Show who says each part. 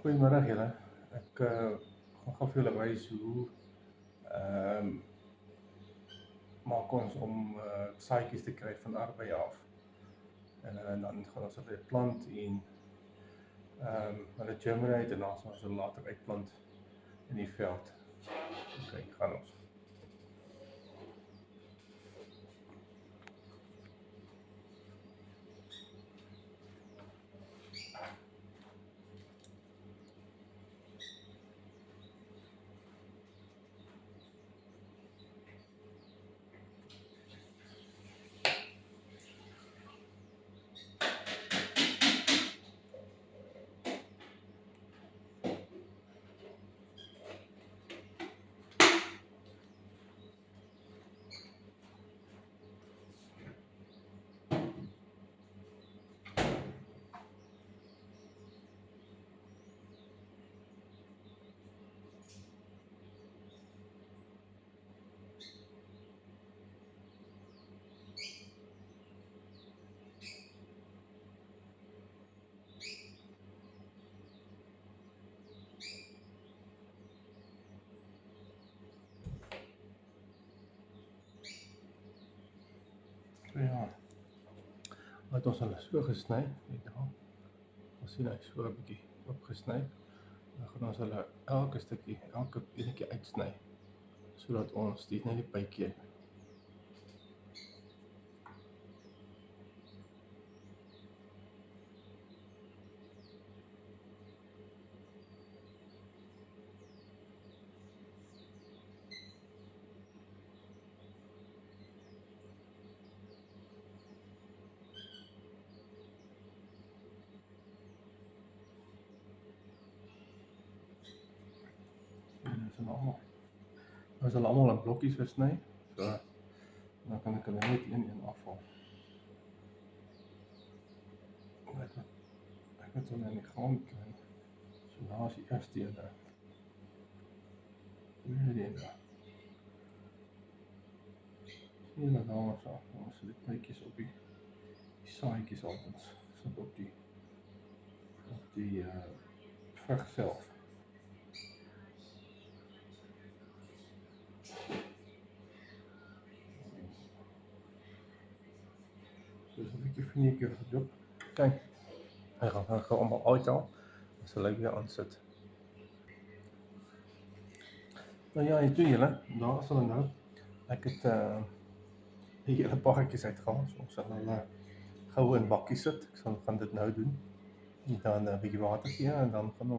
Speaker 1: Goeiemiddag julle. Ek gaan gou vir julle wys hoe maak ons om saadjies te kry van arbei af. En dan gaan ons hulle plant en hulle germinate en dan sal ons hulle later uitplant in die veld. Okay, gaan ons. So ja, wat ons hulle so gesny, net daar. Ons sien hy so 'n bietjie opgesny. Dan gaan ons hulle elke enetjie uitsny sodat ons dit net die bytjie Ons hulle almal in blokkies gesny. So dan kan ek hulle net een afval. Ek het hulle in die grond kry. So daar is die eerste een. Tweede een. Sien julle daar so? Ons het die bytjies op die saadjies altens sit op die vrug self. So is 'n bietjie vinniger gedoen. Kyk, hy gaan gou almal uithaal. Dan sal hy weer aansit. Nou ja, en toe julle, daar is hulle nou. Ek het die hele pakkies uitgehaal. So ons sal hulle gou in bakkies sit. Ek gaan dit nou doen. En dan 'n bietjie water gee en dan gaan